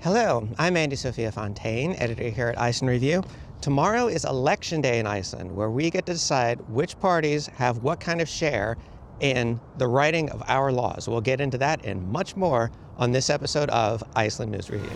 Hello, I'm Andy Sophia Fontaine, editor here at Iceland Review. Tomorrow is Election Day in Iceland, where we get to decide which parties have what kind of share in the writing of our laws. We'll get into that and much more on this episode of Iceland News Review.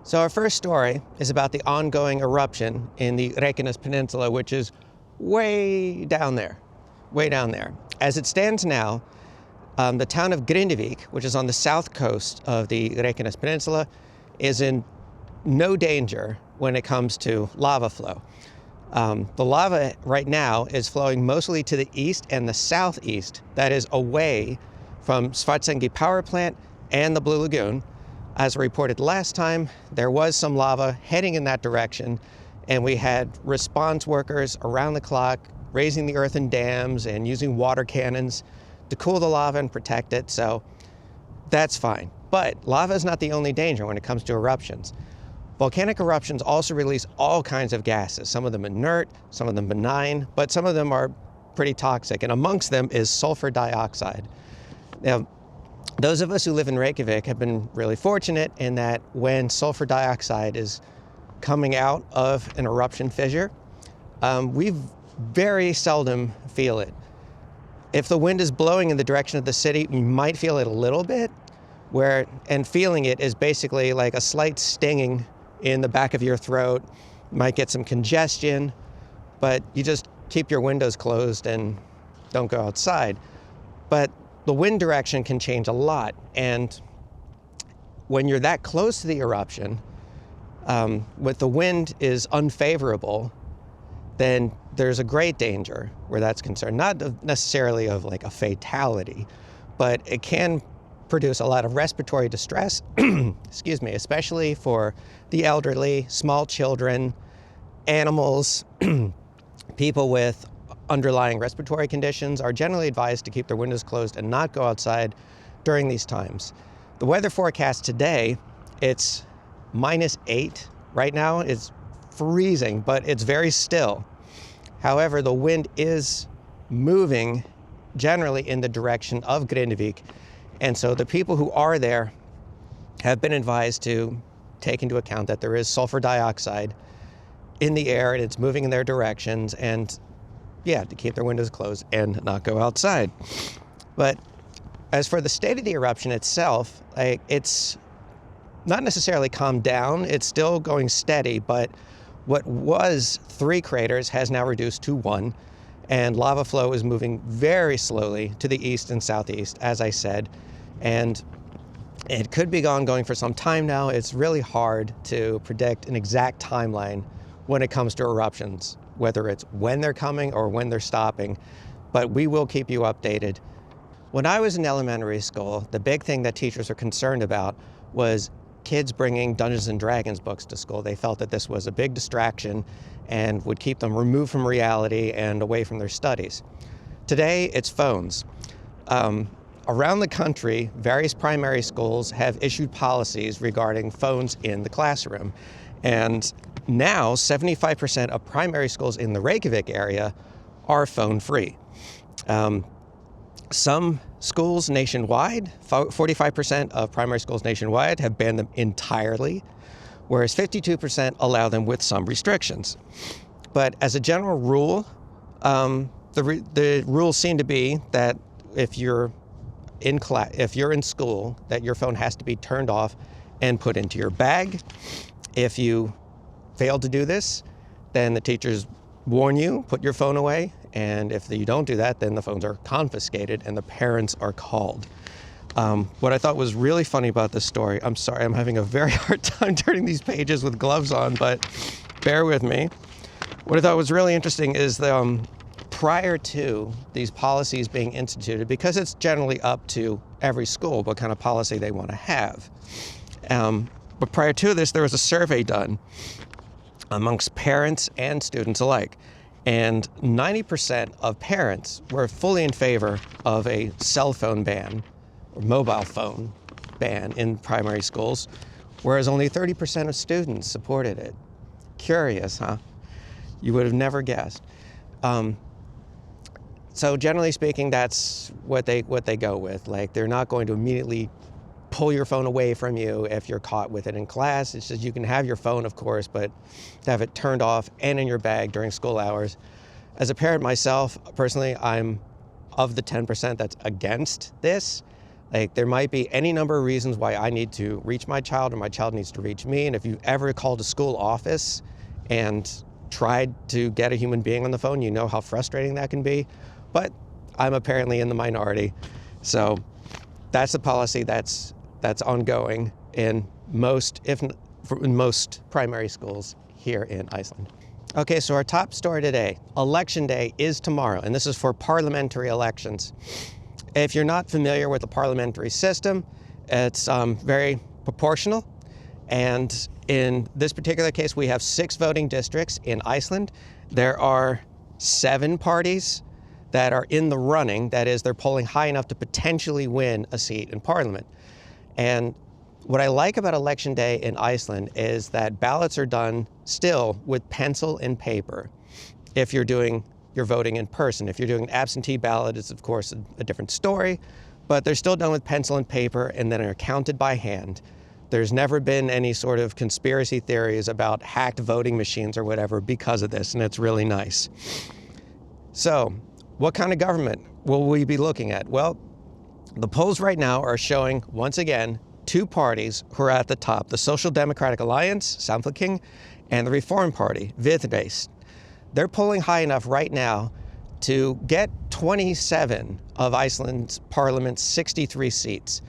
So our first story is about the ongoing eruption in the Reykjanes Peninsula, which is way down there. As it stands now, the town of Grindavik, which is on the south coast of the Reykjanes Peninsula, is in no danger when it comes to lava flow. The lava right now is flowing mostly to the east and the southeast, that is away from Svartsengi power plant and the Blue Lagoon. As reported last time, there was some lava heading in that direction, and we had response workers around the clock raising the earthen dams and using water cannons to cool the lava and protect it, so that's fine. But lava is not the only danger when it comes to eruptions. Volcanic eruptions also release all kinds of gases, some of them inert, some of them benign, but some of them are pretty toxic, and amongst them is sulfur dioxide. Now, those of us who live in Reykjavik have been really fortunate in that when sulfur dioxide is coming out of an eruption fissure, we very seldom feel it. If the wind is blowing in the direction of the city, you might feel it a little bit, and feeling it is basically like a slight stinging in the back of your throat. You might get some congestion, but you just keep your windows closed and don't go outside. But the wind direction can change a lot, and when you're that close to the eruption, when the wind is unfavorable, then there's a great danger where that's concerned. Not necessarily of like a fatality, but it can produce a lot of respiratory distress, excuse me, especially for the elderly, small children, animals. People with underlying respiratory conditions are generally advised to keep their windows closed and not go outside during these times. The weather forecast today, it's -8 right now. It's freezing, but it's very still. However, the wind is moving generally in the direction of Grindavik, and so the people who are there have been advised to take into account that there is sulfur dioxide in the air and it's moving in their directions, and to keep their windows closed and not go outside. But as for the state of the eruption itself, it's not necessarily calmed down. It's still going steady, but what was 3 craters has now reduced to 1, and lava flow is moving very slowly to the east and southeast, as I said, and it could be ongoing for some time now. It's really hard to predict an exact timeline when it comes to eruptions, whether it's when they're coming or when they're stopping, but we will keep you updated. When I was in elementary school, the big thing that teachers were concerned about was kids bringing Dungeons and Dragons books to school. They felt that this was a big distraction and would keep them removed from reality and away from their studies. Today, it's phones. Around the country, various primary schools have issued policies regarding phones in the classroom. And now, 75% of primary schools in the Reykjavik area are phone-free. Some schools nationwide, 45% of primary schools nationwide have banned them entirely, whereas 52% allow them with some restrictions. But as a general rule, the rules seem to be that if you're in school, that your phone has to be turned off and put into your bag. If you fail to do this, then the teachers warn you, put your phone away, and if you don't do that, then the phones are confiscated and the parents are called. What I thought was really funny about this story, I'm sorry, I'm having a very hard time turning these pages with gloves on, but bear with me. What I thought was really interesting is prior to these policies being instituted, because it's generally up to every school what kind of policy they want to have. But prior to this, there was a survey done amongst parents and students alike. And 90% of parents were fully in favor of a cell phone ban or mobile phone ban in primary schools, whereas only 30% of students supported it. Curious, huh? You would have never guessed. So generally speaking, that's what they go with. Like, they're not going to immediately pull your phone away from you if you're caught with it in class. It's just you can have your phone, of course, but to have it turned off and in your bag during school hours. As a parent myself, personally, I'm of the 10% that's against this. Like, there might be any number of reasons why I need to reach my child or my child needs to reach me. And if you ever called a school office and tried to get a human being on the phone, you know how frustrating that can be. But I'm apparently in the minority. So that's the policy that's ongoing in most primary schools here in Iceland. Okay, so our top story today, Election Day is tomorrow, and this is for parliamentary elections. If you're not familiar with the parliamentary system, it's very proportional. And in this particular case, we have 6 voting districts in Iceland. There are 7 parties that are in the running. That is, they're polling high enough to potentially win a seat in parliament. And what I like about Election Day in Iceland is that ballots are done still with pencil and paper if you're voting in person. If you're doing an absentee ballot, it's of course a different story, but they're still done with pencil and paper and then are counted by hand. There's never been any sort of conspiracy theories about hacked voting machines or whatever because of this, and it's really nice. So, what kind of government will we be looking at? Well, the polls right now are showing, once again, 2 parties who are at the top, the Social Democratic Alliance, Samfylking, and the Reform Party, Viðreisn. They're polling high enough right now to get 27 of Iceland's parliament's 63 seats,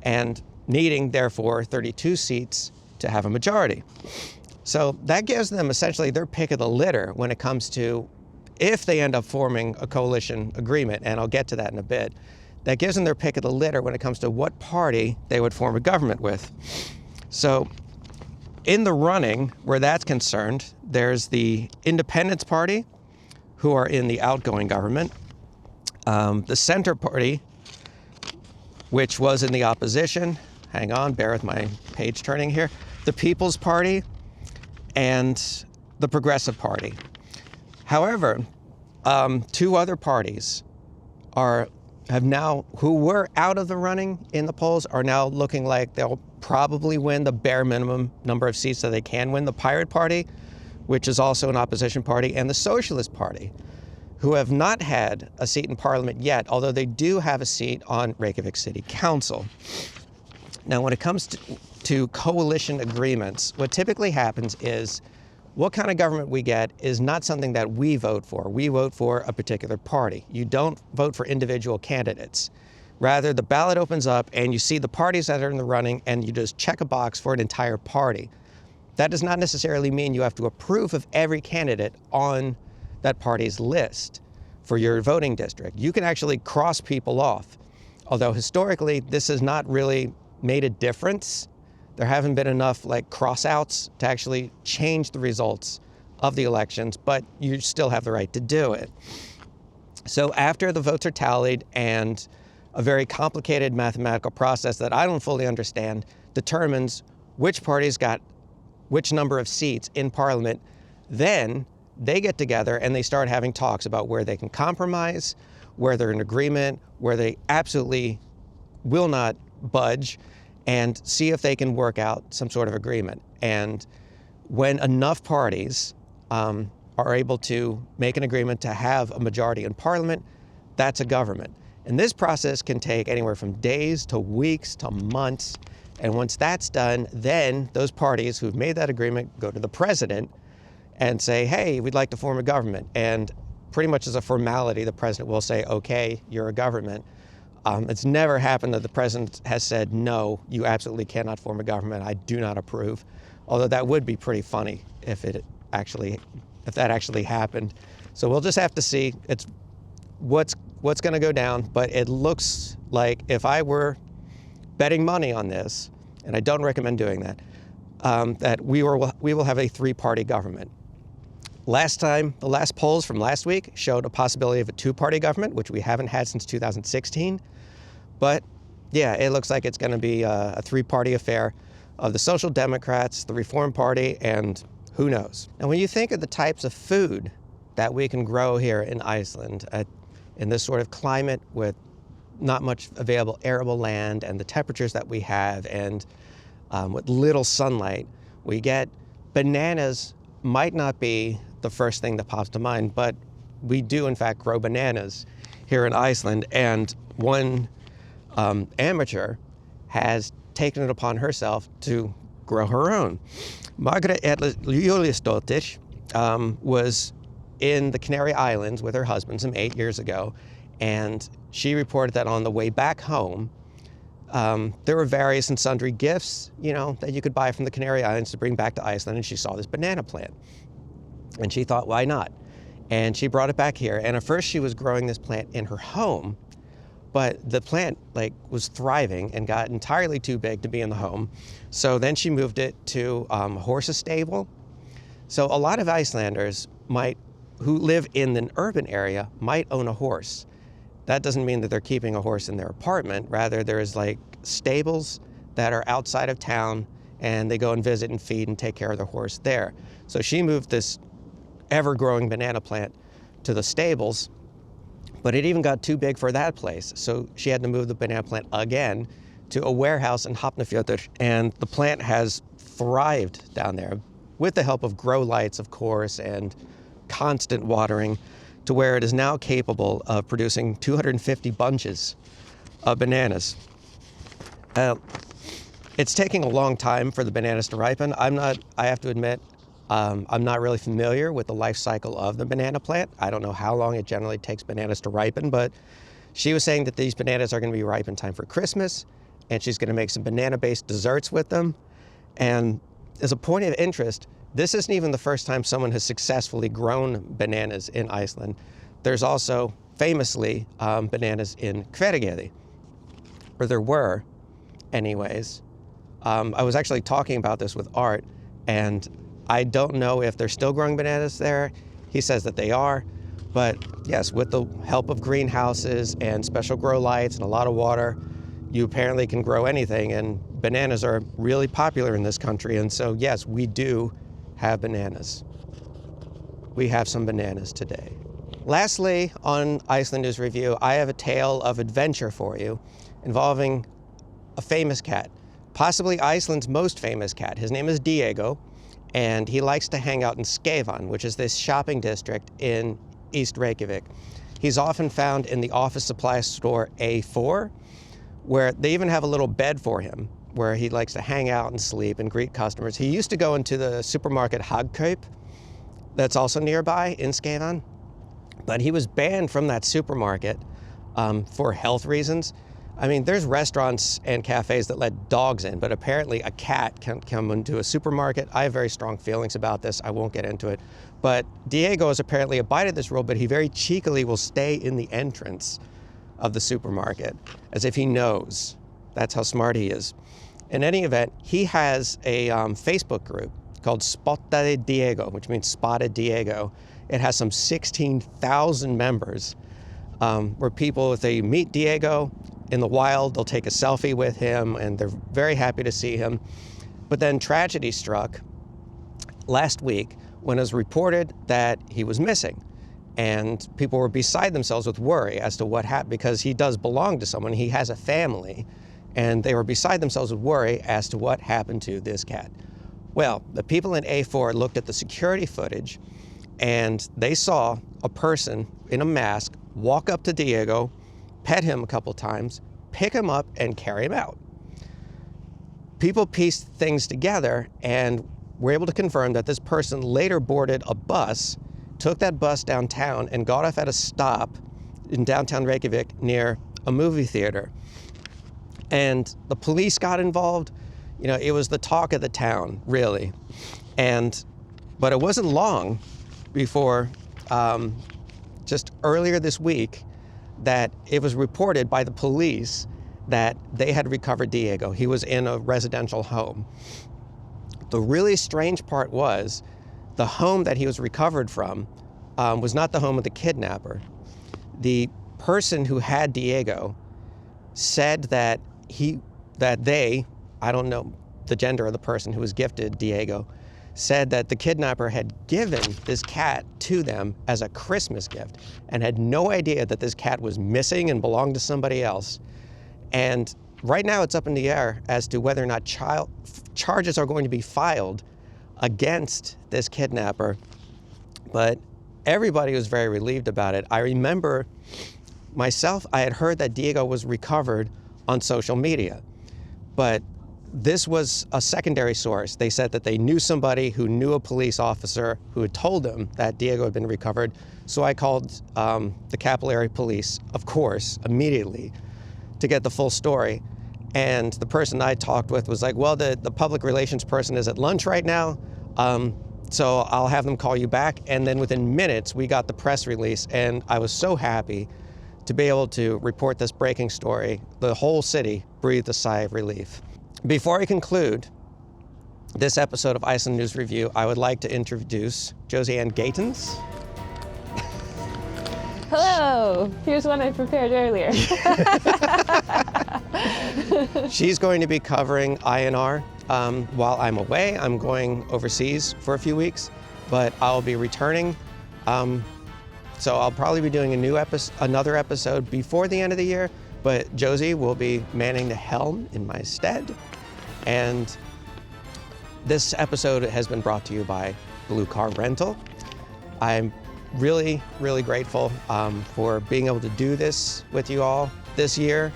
and needing, therefore, 32 seats to have a majority. So that gives them essentially their pick of the litter when it comes to if they end up forming a coalition agreement, and I'll get to that in a bit. That gives them their pick of the litter when it comes to what party they would form a government with. So in the running, where that's concerned, there's the Independence Party, who are in the outgoing government, the Center Party, which was in the opposition. Hang on, bear with my page turning here. The People's Party and the Progressive Party. However, 2 other parties who were out of the running in the polls are now looking like they'll probably win the bare minimum number of seats that they can win. The Pirate Party, which is also an opposition party, and the Socialist Party, who have not had a seat in parliament yet, although they do have a seat on Reykjavik City Council. Now, when it comes to coalition agreements, what typically happens is what kind of government we get is not something that we vote for. We vote for a particular party. You don't vote for individual candidates. Rather, the ballot opens up and you see the parties that are in the running and you just check a box for an entire party. That does not necessarily mean you have to approve of every candidate on that party's list for your voting district. You can actually cross people off. Although historically, this has not really made a difference. There haven't been enough cross-outs to actually change the results of the elections, but you still have the right to do it. So after the votes are tallied and a very complicated mathematical process that I don't fully understand determines which parties got which number of seats in parliament, then they get together and they start having talks about where they can compromise, where they're in agreement, where they absolutely will not budge, and see if they can work out some sort of agreement. And when enough parties are able to make an agreement to have a majority in parliament, that's a government. And this process can take anywhere from days to weeks to months. And once that's done, then those parties who've made that agreement go to the president and say, hey, we'd like to form a government. And pretty much as a formality, the president will say, okay, you're a government. It's never happened that the president has said, no, you absolutely cannot form a government. I do not approve. Although that would be pretty funny if that actually happened. So we'll just have to see. It's what's going to go down. But it looks like if I were betting money on this, and I don't recommend doing that, that we will have a 3-party government. Last time, the last polls from last week showed a possibility of a 2-party government, which we haven't had since 2016. But yeah, it looks like it's going to be a 3-party affair of the Social Democrats, the Reform Party, and who knows. And when you think of the types of food that we can grow here in Iceland, in this sort of climate with not much available arable land and the temperatures that we have, and with little sunlight, we get bananas. Might not be the first thing that pops to mind, but we do in fact grow bananas here in Iceland, and one amateur has taken it upon herself to grow her own. Margaret Juliusdottir was in the Canary Islands with her husband some 8 years ago, and she reported that on the way back home, there were various and sundry gifts, that you could buy from the Canary Islands to bring back to Iceland, and she saw this banana plant. And she thought, why not? And she brought it back here, and at first she was growing this plant in her home, but the plant was thriving and got entirely too big to be in the home. So then she moved it to a horse's stable. So a lot of Icelanders who live in an urban area might own a horse. That doesn't mean that they're keeping a horse in their apartment. Rather, there's stables that are outside of town, and they go and visit and feed and take care of their horse there. So she moved this ever-growing banana plant to the stables, but it even got too big for that place. So she had to move the banana plant again to a warehouse in Hafnarfjörður, and the plant has thrived down there with the help of grow lights, of course, and constant watering, to where it is now capable of producing 250 bunches of bananas. It's taking a long time for the bananas to ripen. I have to admit, I'm not really familiar with the life cycle of the banana plant. I don't know how long it generally takes bananas to ripen, but she was saying that these bananas are going to be ripe in time for Christmas, and she's going to make some banana-based desserts with them. And as a point of interest, this isn't even the first time someone has successfully grown bananas in Iceland. There's also, famously, bananas in Hveragerði, or there were, anyways. I was actually talking about this with Art, and I don't know if they're still growing bananas there. He says that they are, but yes, with the help of greenhouses and special grow lights and a lot of water, you apparently can grow anything, and bananas are really popular in this country, and so yes, we do have bananas. We have some bananas today. Lastly, on Iceland News Review, I have a tale of adventure for you involving a famous cat, possibly Iceland's most famous cat. His name is Diego, and he likes to hang out in Skeivan, which is this shopping district in East Reykjavik. He's often found in the office supply store A4, where they even have a little bed for him, where he likes to hang out and sleep and greet customers. He used to go into the supermarket Hagkaup, that's also nearby in Skeivan, but he was banned from that supermarket for health reasons. I mean, there's restaurants and cafes that let dogs in, but apparently a cat can't come into a supermarket. I have very strong feelings about this. I won't get into it. But Diego has apparently abided this rule, but he very cheekily will stay in the entrance of the supermarket, as if he knows. That's how smart he is. In any event, he has a Facebook group called Spottaði Diego, which means Spotted Diego. It has some 16,000 members, where people, if they meet Diego in the wild, they'll take a selfie with him, and they're very happy to see him. But then tragedy struck last week when it was reported that he was missing. And people were beside themselves with worry as to what happened, because he does belong to someone. He has a family, and they were beside themselves with worry as to what happened to this cat. Well, the people in A4 looked at the security footage, and they saw a person in a mask walk up to Diego, pet him a couple times, pick him up, and carry him out. People pieced things together and were able to confirm that this person later boarded a bus, took that bus downtown, and got off at a stop in downtown Reykjavik near a movie theater. And the police got involved. It was the talk of the town, really. But it wasn't long before, just earlier this week, that it was reported by the police that they had recovered Diego. He was in a residential home. The really strange part was the home that he was recovered from was not the home of the kidnapper. The person who had Diego said that they, I don't know the gender of the person who was gifted Diego, said that the kidnapper had given this cat to them as a Christmas gift and had no idea that this cat was missing and belonged to somebody else. And right now it's up in the air as to whether or not charges are going to be filed against this kidnapper. But everybody was very relieved about it. I remember myself, I had heard that Diego was recovered on social media, but this was a secondary source. They said that they knew somebody who knew a police officer who had told them that Diego had been recovered. So I called the Capillary Police, of course, immediately to get the full story. And the person I talked with was like, well, the public relations person is at lunch right now, so I'll have them call you back. And then within minutes, we got the press release, and I was so happy to be able to report this breaking story. The whole city breathed a sigh of relief. Before I conclude this episode of Iceland News Review, I would like to introduce Josie-Ann Gatens. Hello! Here's one I prepared earlier. She's going to be covering INR. While I'm away, I'm going overseas for a few weeks, but I'll be returning. So I'll probably be doing another episode before the end of the year, but Josie will be manning the helm in my stead. And this episode has been brought to you by Blue Car Rental. I'm really, really grateful for being able to do this with you all this year.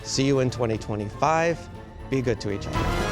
See you in 2025. Be good to each other.